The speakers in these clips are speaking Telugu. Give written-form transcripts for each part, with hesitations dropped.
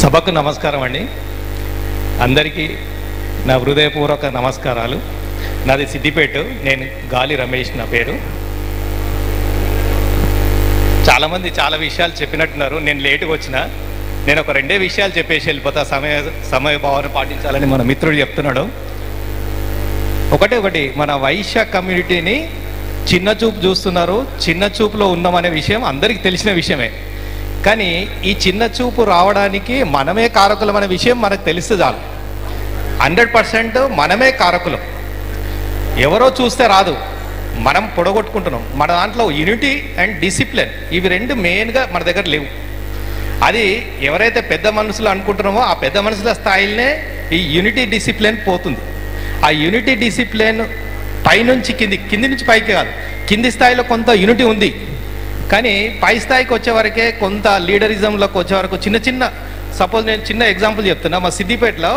సభకు నమస్కారం అండి. అందరికీ నా హృదయపూర్వక నమస్కారాలు. నాది సిద్దిపేట, నేను గాలి రమేష్ నా పేరు. చాలామంది చాలా విషయాలు చెప్పినట్టున్నారు. నేను లేటుగా వచ్చిన, నేను ఒక రెండే విషయాలు చెప్పేసి వెళ్ళిపోతా. సమయ భావన పాటించాలని మన మిత్రుడు చెప్తున్నాడు. ఒకటి మన వైశ్య కమ్యూనిటీని చిన్న చూపు చూస్తున్నారు. చిన్న చూపులో ఉన్నామనే విషయం అందరికీ తెలిసిన విషయమే. కానీ ఈ చిన్న చూపు రావడానికి మనమే కారకులం అనే విషయం మనకు తెలిస్తే చాలు. 100% మనమే కారకులం. ఎవరో చూస్తే రాదు, మనం పొడగొట్టుకుంటున్నాం. మన దాంట్లో యూనిటీ అండ్ డిసిప్లిన్, ఇవి రెండు మెయిన్గా మన దగ్గర లేవు. అది ఎవరైతే పెద్ద మనసులు అనుకుంటున్నామో ఆ పెద్ద మనసుల స్థాయిలనే ఈ యూనిటీ డిసిప్లిన్ పోతుంది. ఆ యూనిటీ డిసిప్లిన్ పైనుంచి కింది నుంచి పైకి కాదు, కింది స్థాయిలో కొంత యూనిటీ ఉంది. కానీ పై స్థాయికి వచ్చే వరకే కొంత లీడరిజంలోకి వచ్చే వరకు చిన్న సపోజ్ నేను చిన్న ఎగ్జాంపుల్ చెప్తున్నా. మా సిద్దిపేటలో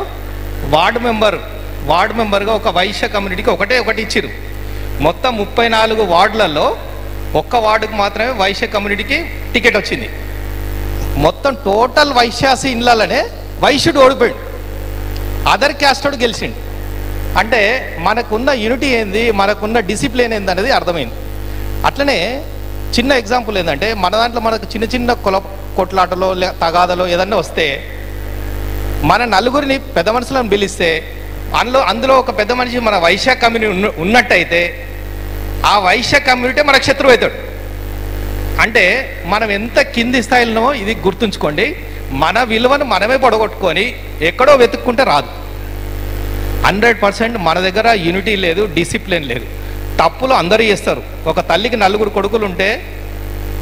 వార్డు మెంబర్గా ఒక వైశ్య కమ్యూనిటీకి ఒకటి ఇచ్చిరు. మొత్తం 34 వార్డులలో ఒక్క వార్డుకు మాత్రమే వైశ్య కమ్యూనిటీకి టికెట్ వచ్చింది. మొత్తం టోటల్ వైశ్యాసి ఇళ్ళలోనే వైశ్యుడు ఓడిపోయాడు, అదర్ క్యాస్టోడు గెలిచిండు. అంటే మనకున్న యూనిటీ ఏంది, మనకున్న డిసిప్లిన్ ఏంది అనేది అర్థమైంది. అట్లనే చిన్న ఎగ్జాంపుల్ ఏంటంటే, మన దాంట్లో మనకు చిన్న కొట్లాటలో తగాదలో ఏదన్నా వస్తే మన నలుగురిని పెద్ద మనుషులను పిలిస్తే అందులో ఒక పెద్ద మనిషి మన వైశ్య కమ్యూనిటీ ఉన్నట్టయితే ఆ వైశ్య కమ్యూనిటీ మనకు శత్రువు అవుతాడు. అంటే మనం ఎంత కింది స్థాయిలో ఇది గుర్తుంచుకోండి. మన విలువను మనమే పొడగొట్టుకొని ఎక్కడో వెతుక్కుంటే రాదు. 100% మన దగ్గర యూనిటీ లేదు, డిసిప్లిన్ లేదు. తప్పులు అందరూ చేస్తారు. ఒక తల్లికి 4 కొడుకులు ఉంటే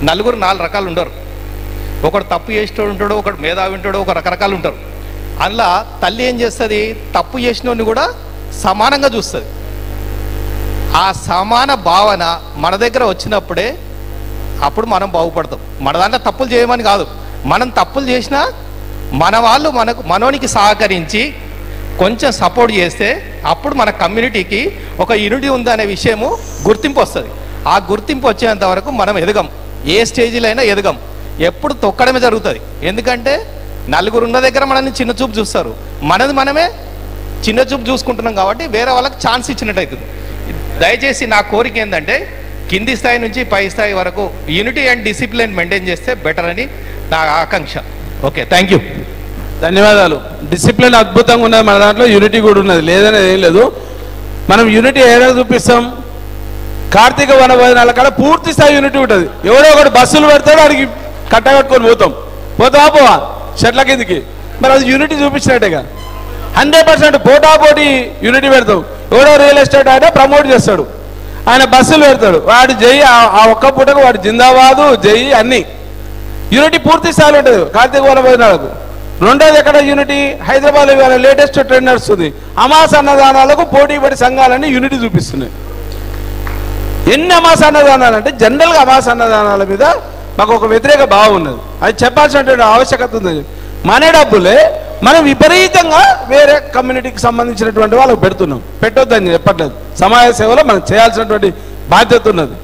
4 రకాలు ఉండరు. ఒకడు తప్పు చేసేటోడు ఉంటాడు, ఒకడు మేధావి ఉంటాడు, ఒక రకరకాలు ఉంటారు. అందులో తల్లి ఏం చేస్తుంది, తప్పు చేసినోడిని కూడా సమానంగా చూస్తుంది. ఆ సమాన భావన మన దగ్గర వచ్చినప్పుడే అప్పుడు మనం బాగుపడతాం. మన దాంట్లో తప్పులు చేయమని కాదు, మనం తప్పులు చేసినా మన వాళ్ళు మనోనికి సహకరించి కొంచెం సపోర్ట్ చేస్తే అప్పుడు మన కమ్యూనిటీకి ఒక యూనిటీ ఉందనే విషయము గుర్తింపు వస్తుంది. ఆ గుర్తింపు వచ్చేంత వరకు మనం ఎదగం, ఏ స్టేజ్లో అయినా ఎదగం. ఎప్పుడు తొక్కడమే జరుగుతుంది. ఎందుకంటే 4 ఉన్న దగ్గర మనల్ని చిన్న చూపు చూస్తారు, మనమే చిన్న చూపు చూసుకుంటున్నాం. కాబట్టి వేరే వాళ్ళకి ఛాన్స్ ఇచ్చినట్టు అవుతుంది. దయచేసి నా కోరిక ఏంటంటే, కింది స్థాయి నుంచి పై స్థాయి వరకు యూనిటీ అండ్ డిసిప్లిన్ మెయింటైన్ చేస్తే బెటర్ అని నా ఆకాంక్ష. ఓకే, థ్యాంక్ యూ, ధన్యవాదాలు. డిసిప్లిన్ అద్భుతంగా ఉన్నది మన దాంట్లో, యూనిటీ కూడా ఉన్నది, లేదనేది ఏం లేదు. మనం యూనిటీ ఏదో చూపిస్తాం. కార్తీక వన భోజనాల కాడ పూర్తి స్థాయి యూనిటీ ఉంటుంది. ఎవడో ఒకటి బస్సులు పెడతాడు, అడిగి కట్టగట్టుకొని పోతావా చెట్ల కిందికి, మరి అది యూనిటీ చూపించినట్టేగా. 100% పోటాపోటీ యూనిటీ పెడతాం. ఎవడో రియల్ ఎస్టేట్ ఆయన ప్రమోట్ చేస్తాడు, ఆయన బస్సులు పెడతాడు, వాడు జై ఆ ఒక్క పూటకు వాడు జిందాబాదు జై అన్ని యూనిటీ పూర్తి స్థాయిలో ఉంటుంది కార్తీక వన భోజనాలకు. రెండోది ఎక్కడ యూనిటీ, హైదరాబాద్ ఇవాళ లేటెస్ట్ ట్రెండ్ నడుస్తుంది. అమాస అన్నదానాలకు పోటీ పడి సంఘాలన్నీ యూనిటీ చూపిస్తున్నాయి. ఎన్ని అమాస అన్నదానాలు అంటే, జనరల్గా అమాస అన్నదానాల మీద మాకు ఒక వ్యతిరేక భావం ఉన్నది. అది చెప్పాల్సినటువంటి ఆవశ్యకత ఉంది. మన డబ్బులే మనం విపరీతంగా వేరే కమ్యూనిటీకి సంబంధించినటువంటి వాళ్ళకి పెడుతున్నాం. పెట్టొద్దని చెప్పట్లేదు, సమాజ సేవలో మనం చేయాల్సినటువంటి బాధ్యత ఉన్నది.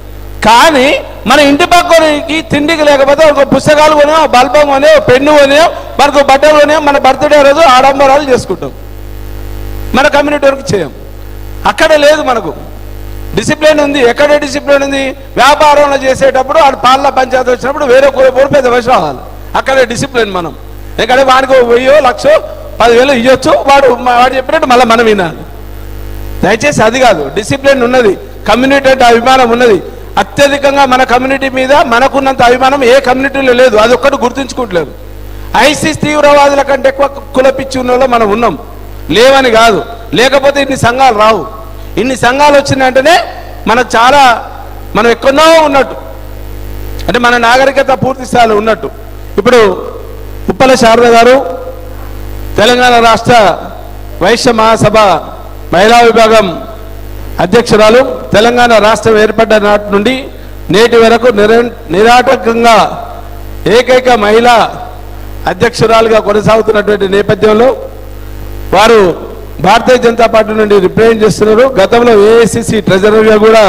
కానీ మన ఇంటి పక్కకి తిండికి లేకపోతే ఒక పుస్తకాలు కొనే, బల్బం కొనే, పెన్ను కొనే, మనకు బట్టలు కొనే, మన బర్త్డే రోజు ఆడంబరాలు చేసుకుంటాం. మన కమ్యూనిటీ వరకు చేయం. అక్కడ లేదు మనకు డిసిప్లిన్ ఉంది. ఎక్కడ డిసిప్లిన్ ఉంది, వ్యాపారంలో చేసేటప్పుడు వాడు పాల పంచాయతీ వచ్చినప్పుడు వేరే కూడా పెద్ద వయసు రావాలి. అక్కడే డిసిప్లిన్ మనం. ఎందుకంటే వాడికి 1000, 1,00,000, 10,000 ఇవ్వచ్చు, వాడు చెప్పినట్టు మళ్ళీ మనం వినాలి. దయచేసి అది కాదు, డిసిప్లిన్ ఉన్నది, కమ్యూనిటీ అంటే అభిమానం ఉన్నది. అత్యధికంగా మన కమ్యూనిటీ మీద మనకున్నంత అభిమానం ఏ కమ్యూనిటీలో లేదు. అది ఒక్కటి గుర్తుంచుకుంటలేరు. ఐసిస్ తీవ్రవాదుల కంటే ఎక్కువ కులపిచ్చి ఉన్న వాళ్ళు మనం ఉన్నాం, లేవని కాదు. లేకపోతే ఇన్ని సంఘాలు రావు. ఇన్ని సంఘాలు వచ్చినాయంటేనే మనం ఎక్కడో ఉన్నట్టు, అంటే మన నాగరికత పూర్తి స్థాయిలో ఉన్నట్టు. ఇప్పుడు ఉప్పల శారద గారు తెలంగాణ రాష్ట్ర వైశ్య మహాసభ మహిళా విభాగం అధ్యక్షురాలు. తెలంగాణ రాష్ట్రం ఏర్పడ్డ నాటి నుండి నేటి వరకు నిరాటకంగా ఏకైక మహిళా అధ్యక్షురాలుగా కొనసాగుతున్నటువంటి నేపథ్యంలో వారు భారతీయ జనతా పార్టీ నుండి రిప్రజెంట్ చేస్తున్నారు. గతంలో ఏఐసిసి ట్రెజరర్గా కూడా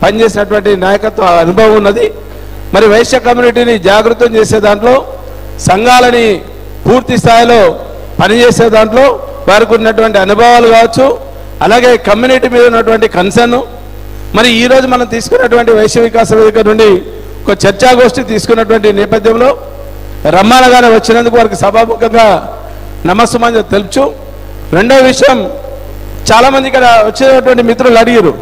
పనిచేసినటువంటి నాయకత్వ అనుభవం ఉన్నది. మరి వైశ్య కమ్యూనిటీని జాగృతం చేసే దాంట్లో సంఘాలని పూర్తి స్థాయిలో పనిచేసే దాంట్లో వారికి ఉన్నటువంటి అనుభవాలు కావచ్చు, అలాగే కమ్యూనిటీ మీద ఉన్నటువంటి కన్సర్న్. మరి ఈరోజు మనం తీసుకున్నటువంటి వైశ్య వికాస వేదిక నుండి ఒక చర్చాగోష్ఠి తీసుకున్నటువంటి నేపథ్యంలో రమ్మాన గారు వచ్చినందుకు వారికి సభాముఖంగా నమస్సుమని తెలుపుచు, రెండవ విషయం, చాలామంది ఇక్కడ వచ్చినటువంటి మిత్రులు అడిగారు,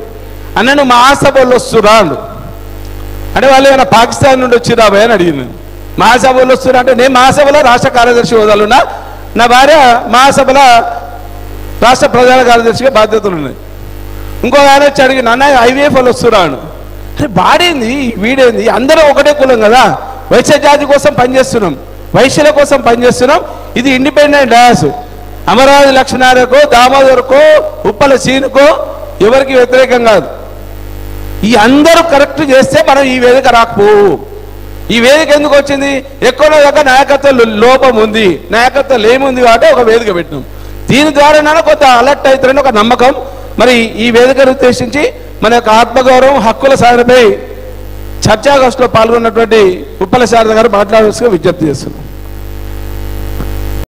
అన్న నువ్వు మహాసభల్లో వస్తురా అండు అంటే వాళ్ళు ఏమైనా పాకిస్తాన్ నుండి వచ్చిరా భయ అని అడిగింది. మహాసభలో వస్తురా అంటే నేను మహాసభలో రాష్ట్ర కార్యదర్శి హోదాలున్నా, నా భార్య మహాసభలో రాష్ట్ర ప్రధాన కార్యదర్శిగా బాధ్యతలు ఉన్నాయి. ఇంకో ఆయన వచ్చి అడిగి నాన్న ఐవీఎఫ్ వాళ్ళు వస్తున్నాను అంటే బాడేంది వీడేంది, అందరూ ఒకటే కులం కదా, వైశ్య జాతి కోసం పనిచేస్తున్నాం, వైశ్యుల కోసం పనిచేస్తున్నాం. ఇది ఇండిపెండెంట్ డాస్, అమరావతి లక్ష్మీనారాయణకో దామోదర్కో ఉప్పల సీనుకో ఎవరికి వ్యతిరేకం కాదు. ఈ అందరూ కరెక్ట్ చేస్తే మనం ఈ వేదిక రాకపోవు. ఈ వేదిక ఎందుకు వచ్చింది, ఎక్కడో దగ్గర నాయకత్వం లోపం ఉంది, నాయకత్వం లేముంది కాబట్టి ఒక వేదిక పెట్టినాం. దీని ద్వారా కొంత అలర్ట్ అవుతారని ఒక నమ్మకం. మరి ఈ వేదికను ఉద్దేశించి మన యొక్క ఆత్మగౌరవం హక్కుల సాధనపై చర్చాగోష్ఠిలో పాల్గొన్నటువంటి ఉప్పల శారద గారు మాట్లాడాల్సిందిగా విజ్ఞప్తి చేస్తున్నారు.